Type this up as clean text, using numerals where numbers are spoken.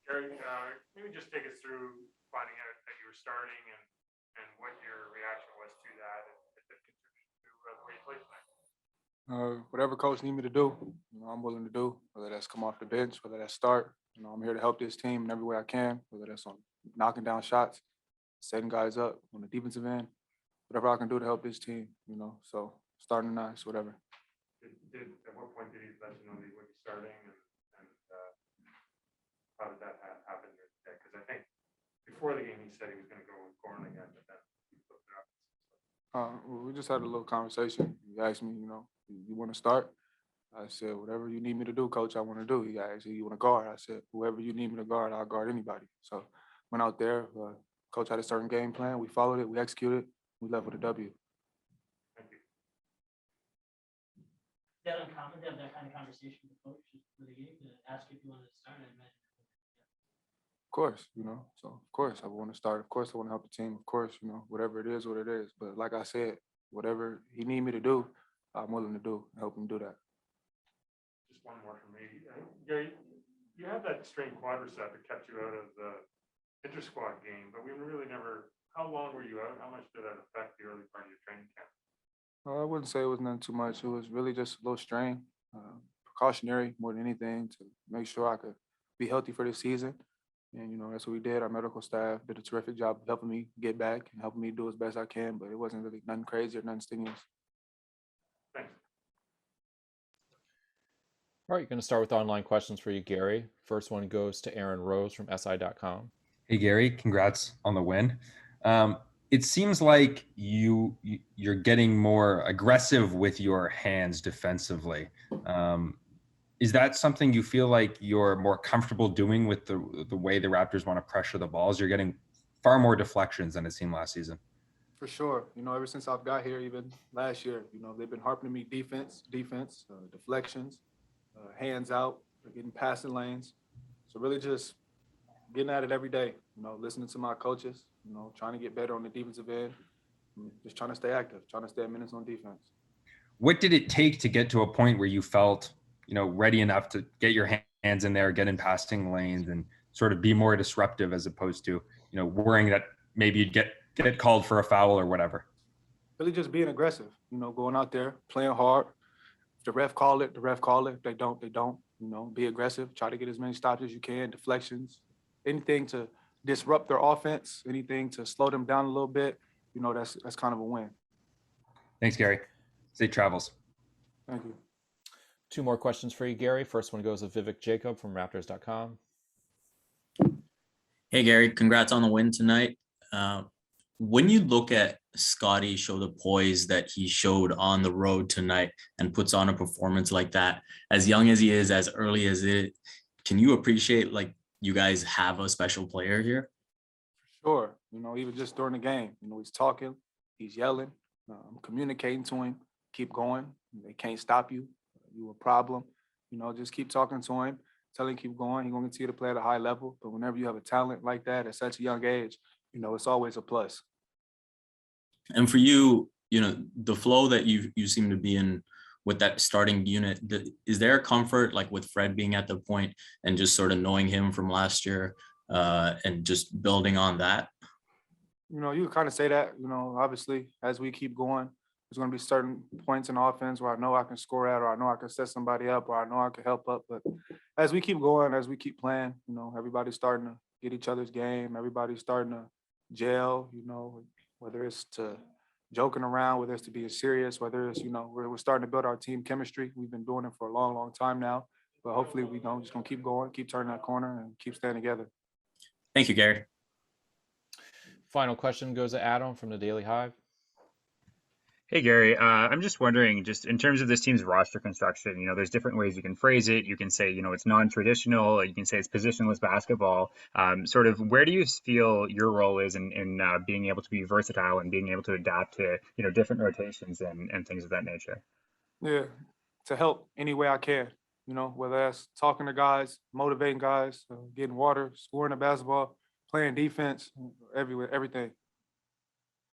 Gary, maybe just take us through finding out that you were starting and what your reaction was to that, and if it contributed to the way you played tonight. Whatever coach need me to do, I'm willing to do. Whether that's come off the bench, whether that's start, I'm here to help this team in every way I can. Whether that's on knocking down shots, setting guys up on the defensive end, whatever I can do to help this team. So starting nice, whatever. At what point did he let you know that he would be starting, and how did that happen? Because I think before the game he said he was going to go with Gorn again, but then he flipped it up. We just had a little conversation. He asked me, you want to start? I said, whatever you need me to do, coach, I want to do. He asked, you want to guard? I said, whoever you need me to guard, I'll guard anybody. So went out there. Coach had a certain game plan. We followed it. We executed. We left with a W. Thank you. Is that uncommon to have that kind of conversation with the coach for the game to ask if you wanted to start? I imagine. Of course, so of course I want to start. Of course I want to help the team. Of course, whatever it is, what it is. But like I said, whatever he need me to do, I'm willing to do, help him do that. Just one more from me. Gary, you have that strained quadricep that kept you out of the inter-squad game, but we really never, how long were you out? How much did that affect the early part of your training camp? I wouldn't say it was nothing too much. It was really just a little strain, precautionary more than anything to make sure I could be healthy for this season. And, that's what we did. Our medical staff did a terrific job of helping me get back and helping me do as best I can, but it wasn't really nothing crazy or nothing strenuous. Thanks. All right, going to start with online questions for you, Gary. First one goes to Aaron Rose from SI.com. Hey, Gary, congrats on the win. It seems like you're getting more aggressive with your hands defensively. Is that something you feel like you're more comfortable doing with the way the Raptors want to pressure the balls? You're getting far more deflections than it seemed last season. For sure. Ever since I've got here, even last year, they've been harping to me defense, deflections, hands out, getting passing lanes. So really just getting at it every day, listening to my coaches, trying to get better on the defensive end, just trying to stay active, trying to stay at minutes on defense. What did it take to get to a point where you felt ready enough to get your hands in there, get in passing lanes, and sort of be more disruptive as opposed to, worrying that maybe you'd get called for a foul or whatever? Really just being aggressive, going out there, playing hard. If the ref call it, the ref call it. If they don't, they don't. Be aggressive, try to get as many stops as you can, deflections, anything to disrupt their offense, anything to slow them down a little bit, that's kind of a win. Thanks, Gary. Safe travels. Thank you. Two more questions for you, Gary. First one goes to Vivek Jacob from Raptors.com. Hey, Gary, congrats on the win tonight. When you look at Scottie show the poise that he showed on the road tonight and puts on a performance like that, as young as he is, as early as it, can you appreciate you guys have a special player here? Sure. Even just during the game, he's talking, he's yelling, I'm communicating to him, keep going. They can't stop you. You a problem. Just keep talking to him, tell him keep going. He's going to continue to play at a high level. But whenever you have a talent like that at such a young age, it's always a plus. And for you, the flow that you seem to be in with that starting unit, is there a comfort with Fred being at the point and just sort of knowing him from last year and just building on that? You can kind of say that, obviously, as we keep going, there's going to be certain points in offense where I know I can score at, or I know I can set somebody up, or I know I can help up. But as we keep going, as we keep playing, everybody's starting to get each other's game. Everybody's starting to gel, whether it's to joking around, whether it's to being serious, whether it's, we're starting to build our team chemistry. We've been doing it for a long, long time now. But hopefully we just going to keep going, keep turning that corner, and keep staying together. Thank you, Gary. Final question goes to Adam from the Daily Hive. Hey, Gary, I'm just wondering, just in terms of this team's roster construction, there's different ways you can phrase it. You can say, it's non-traditional. You can say it's positionless basketball. Sort of where do you feel your role is in being able to be versatile and being able to adapt to, different rotations and things of that nature? Yeah, to help any way I can, whether that's talking to guys, motivating guys, getting water, scoring the basketball, playing defense, everywhere, everything.